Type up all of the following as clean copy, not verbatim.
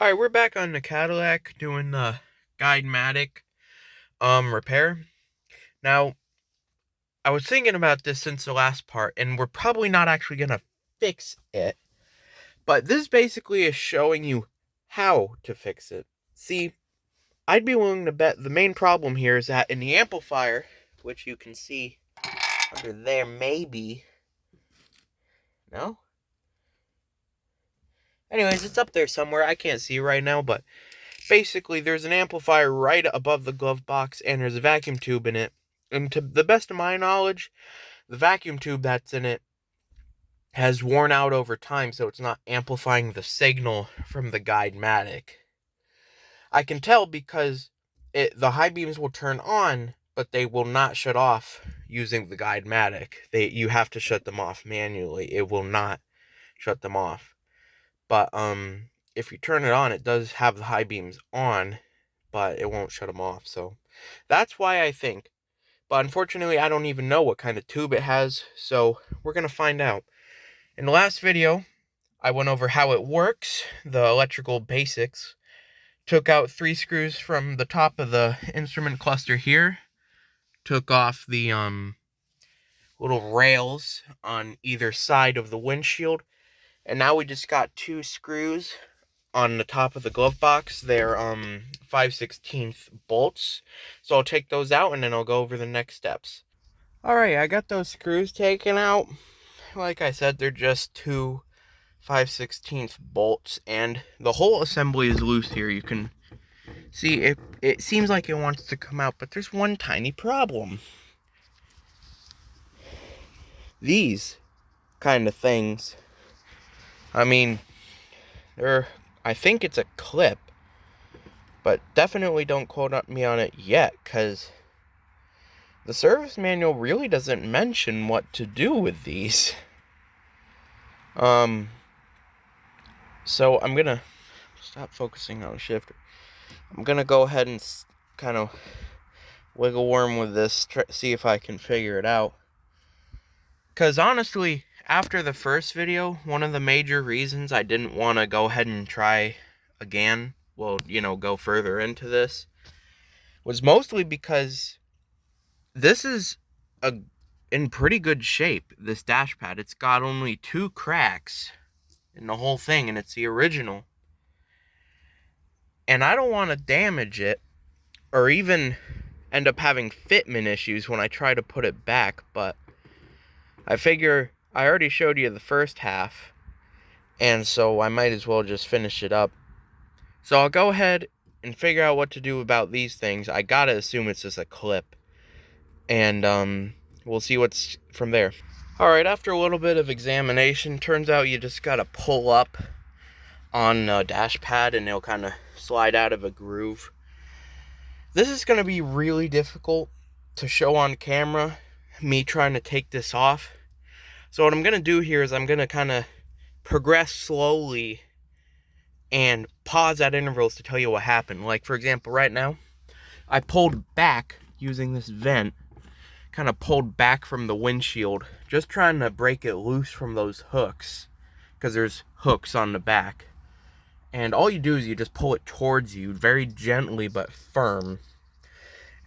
Alright, we're back on the Cadillac doing the Guide-Matic repair. Now, I was thinking about this since the last part, and we're probably not actually gonna fix it. But this basically is showing you how to fix it. See, I'd be willing to bet the main problem here is that in the amplifier, which you can see under there maybe. No? Anyways, it's up there somewhere. I can't see right now, but basically there's an amplifier right above the glove box and there's a vacuum tube in it. And to the best of my knowledge, the vacuum tube that's in it has worn out over time, so it's not amplifying the signal from the Guide-Matic. I can tell because the high beams will turn on, but they will not shut off using the Guide-Matic. You have to shut them off manually. It will not shut them off. But if you turn it on, it does have the high beams on, but it won't shut them off. So that's why I think. But unfortunately, I don't even know what kind of tube it has, so we're going to find out. In the last video, I went over how it works, the electrical basics. Took out 3 screws from the top of the instrument cluster here. Took off the little rails on either side of the windshield. And now we just got 2 screws on the top of the glove box. They're 5/16 bolts. So I'll take those out and then I'll go over the next steps. Alright, I got those screws taken out. Like I said, they're just 2 5/16 bolts, and the whole assembly is loose here. You can see it seems like it wants to come out, but there's one tiny problem. These kind of things, I mean, I think it's a clip, but definitely don't quote me on it yet, because the service manual really doesn't mention what to do with these. So I'm gonna stop focusing on shifter. I'm gonna go ahead and kind of wiggle worm with this, see if I can figure it out. Because honestly, after the first video, one of the major reasons I didn't want to go ahead and try again, well, go further into this, was mostly because this is in pretty good shape, this dash pad. It's got only 2 cracks in the whole thing, and it's the original. And I don't want to damage it, or even end up having fitment issues when I try to put it back, but I figure I already showed you the first half, and so I might as well just finish it up. So I'll go ahead and figure out what to do about these things. I gotta assume it's just a clip, and we'll see what's from there. Alright, after a little bit of examination, turns out you just gotta pull up on a dash pad and it'll kind of slide out of a groove. This is going to be really difficult to show on camera, me trying to take this off. So what I'm going to do here is I'm going to kind of progress slowly and pause at intervals to tell you what happened. Like, for example, right now, I pulled back using this vent, kind of pulled back from the windshield, just trying to break it loose from those hooks, because there's hooks on the back. And all you do is you just pull it towards you very gently but firm.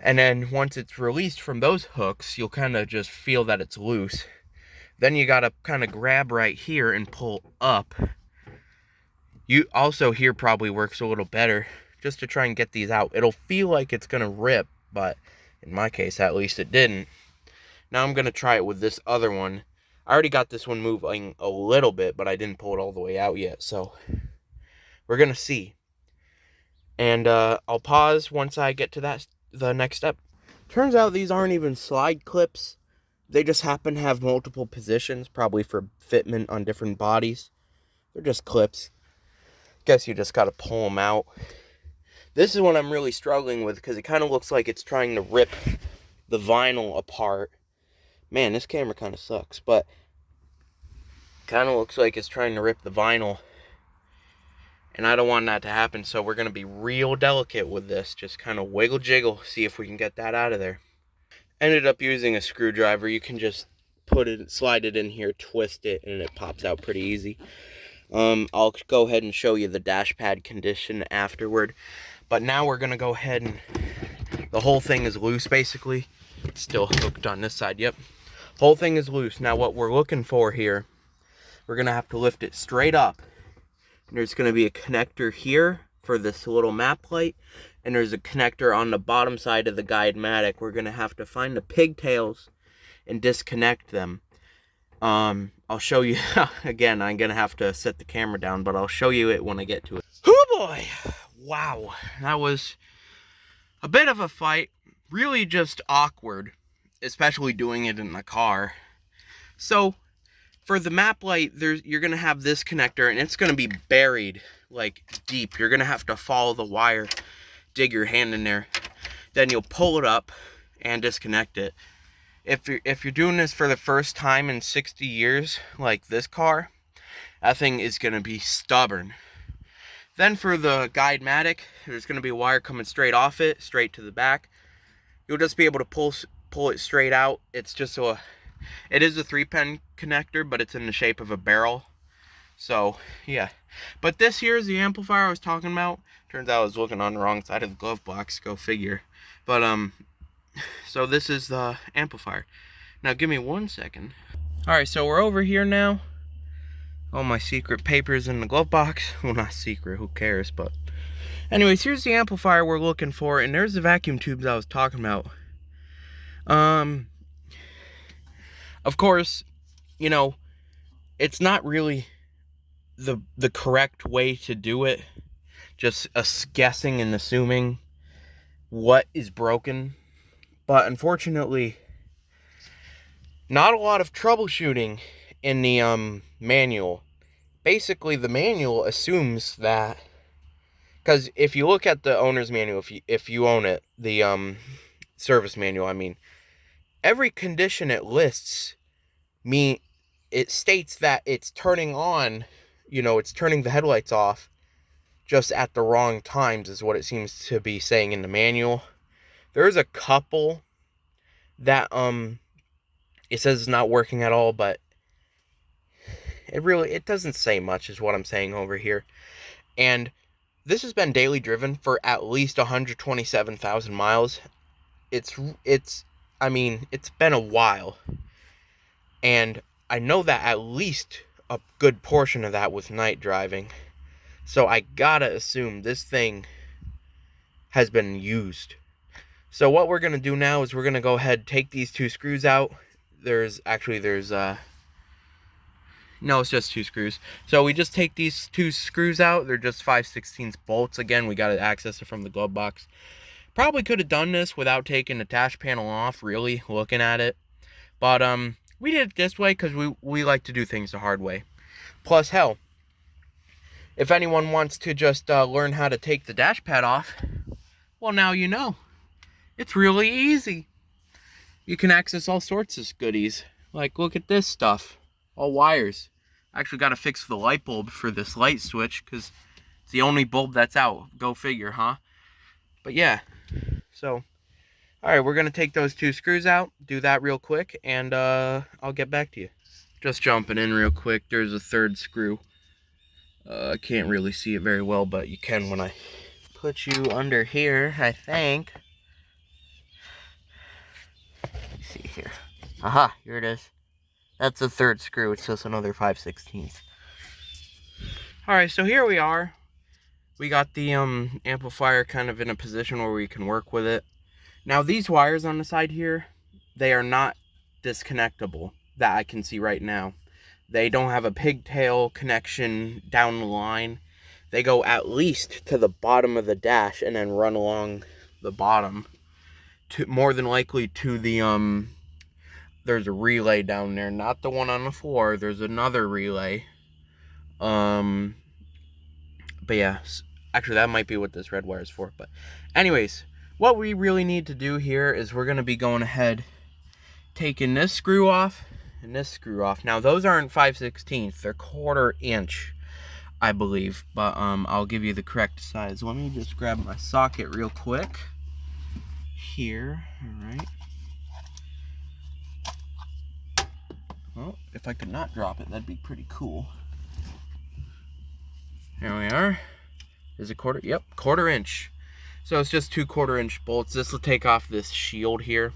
And then once it's released from those hooks, you'll kind of just feel that it's loose. Then you gotta kind of grab right here and pull up. You also here probably works a little better, just to try and get these out. It'll feel like it's gonna rip, but in my case at least it didn't. Now I'm gonna try it with this other one. I already got this one moving a little bit, but I didn't pull it all the way out yet, so we're gonna see. And I'll pause once I get to the next step. Turns out these aren't even slide clips. They just happen to have multiple positions, probably for fitment on different bodies. They're just clips. Guess you just gotta pull them out. This is what I'm really struggling with, because it kind of looks like it's trying to rip the vinyl apart. Man, this camera kind of sucks, but kind of looks like it's trying to rip the vinyl. And I don't want that to happen, so we're going to be real delicate with this. Just kind of wiggle jiggle, see if we can get that out of there. Ended up using a screwdriver. You can just slide it in here, twist it, and it pops out pretty easy. I'll go ahead and show you the dash pad condition afterward. But now we're gonna go ahead and the whole thing is loose basically. It's still hooked on this side, yep. Whole thing is loose. Now what we're looking for here, we're gonna have to lift it straight up. There's gonna be a connector here for this little map light, and there's a connector on the bottom side of the Guide-Matic. We're gonna have to find the pigtails and disconnect them. I'll show you, again, I'm gonna have to set the camera down, but I'll show you it when I get to it. Oh boy, wow, that was a bit of a fight, really just awkward, especially doing it in the car. So, for the map light, you're gonna have this connector, and it's gonna be buried, like, deep. You're gonna have to follow the wire, dig your hand in there, then you'll pull it up and disconnect it. If you're doing this for the first time in 60 years, like this car, that thing is gonna be stubborn. Then for the Guide-Matic, there's gonna be a wire coming straight off it, straight to the back. You'll just be able to pull it straight out. It's just it is a 3-pin connector, but it's in the shape of a barrel. So yeah, but this here is the amplifier I was talking about. Turns out I was looking on the wrong side of the glove box. Go figure. But so this is the amplifier. Now give me 1 second. Alright, so we're over here now. All my secret papers in the glove box. Well, not secret, who cares, but anyways, here's the amplifier we're looking for, and there's the vacuum tubes I was talking about. Of course, you know, it's not really the correct way to do it. Just us guessing and assuming what is broken. But unfortunately, not a lot of troubleshooting in the manual. Basically, the manual assumes that, because if you look at the owner's manual, if you own it, the service manual, I mean, every condition it lists, it states that it's turning on, you know, it's turning the headlights off just at the wrong times is what it seems to be saying in the manual. There's a couple that it says it's not working at all, but it doesn't say much is what I'm saying over here. And this has been daily driven for at least 127,000 miles. I mean, it's been a while. And I know that at least a good portion of that was night driving. So I gotta assume this thing has been used. So what we're going to do now is we're going to go ahead and take these 2 screws out. No, it's just 2 screws. So we just take these 2 screws out. They're just 5/16 bolts. Again, we got to access it from the glove box. Probably could have done this without taking the dash panel off, really, looking at it. But we did it this way because we like to do things the hard way. Plus, hell, if anyone wants to just learn how to take the dash pad off, well, now you know. It's really easy. You can access all sorts of goodies. Like, look at this stuff. All wires. I actually got to fix the light bulb for this light switch because it's the only bulb that's out. Go figure, huh? But yeah. So, alright, we're going to take those 2 screws out. Do that real quick, and I'll get back to you. Just jumping in real quick. There's a 3rd screw. I can't really see it very well, but you can when I put you under here, I think. See here. Aha, here it is. That's the 3rd screw. It's just another 5/16. Alright, so here we are. We got the amplifier kind of in a position where we can work with it. Now these wires on the side here, they are not disconnectable that I can see right now. They don't have a pigtail connection down the line. They go at least to the bottom of the dash and then run along the bottom. More than likely to the there's a relay down there, not the one on the floor. There's another relay. But yeah, actually that might be what this red wire is for. But anyways, what we really need to do here is we're gonna be going ahead, taking this screw off and this screw off. Now those aren't 5/16, they're 1/4 inch, I believe. But I'll give you the correct size. Let me just grab my socket real quick. Here, alright. Well, if I could not drop it, that'd be pretty cool. There we are. Is it quarter? Yep, 1/4 inch. So it's just 2 1/4 inch bolts. This will take off this shield here.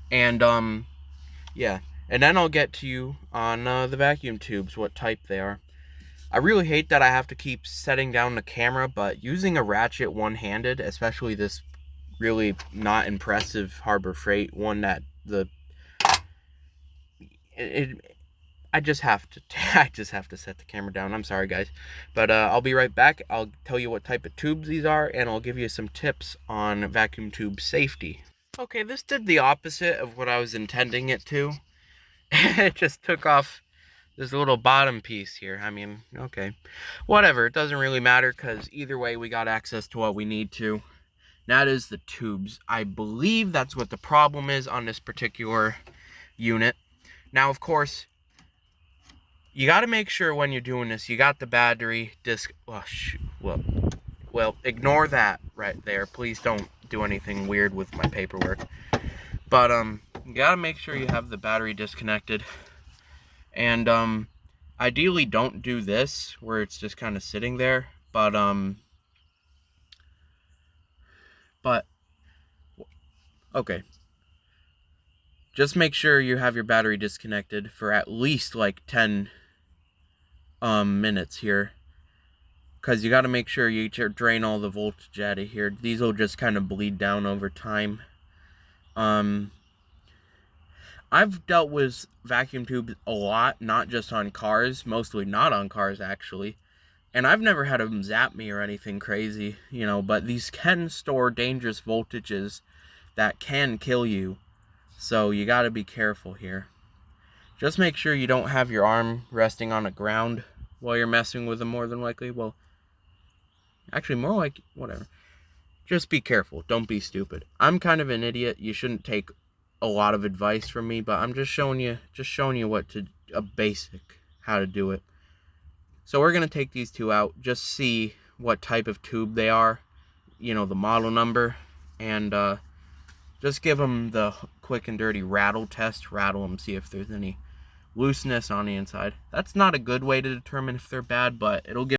And yeah. And then I'll get to you on the vacuum tubes, what type they are. I really hate that I have to keep setting down the camera, but using a ratchet one-handed, especially this really not impressive Harbor Freight one that I just have to set the camera down. I'm sorry, guys, but I'll be right back. I'll tell you what type of tubes these are, and I'll give you some tips on vacuum tube safety. Okay, this did the opposite of what I was intending it to. It just took off this little bottom piece here. I mean, okay, whatever. It doesn't really matter because either way, we got access to what we need to. That is the tubes. I believe that's what the problem is on this particular unit. Now, of course, you got to make sure when you're doing this, you got the battery disc. Oh, shoot. Well, ignore that right there. Please don't do anything weird with my paperwork. But you got to make sure you have the battery disconnected. And ideally, don't do this where it's just kind of sitting there. But okay. Just make sure you have your battery disconnected for at least like 10 minutes here, because you got to make sure you drain all the voltage out of here. These will just kind of bleed down over time. I've dealt with vacuum tubes a lot, not just on cars, mostly not on cars actually, and I've never had them zap me or anything crazy, you know, but these can store dangerous voltages that can kill you, so you got to be careful here. Just make sure you don't have your arm resting on the ground while you're messing with them, more than likely. Well, actually, more like, whatever. Just be careful. Don't be stupid. I'm kind of an idiot. You shouldn't take a lot of advice from me, but I'm just showing you a basic how to do it. So we're going to take these two out, just see what type of tube they are, you know, the model number, and just give them the quick and dirty rattle test. Rattle them, see if there's any looseness on the inside. That's not a good way to determine if they're bad, but it'll give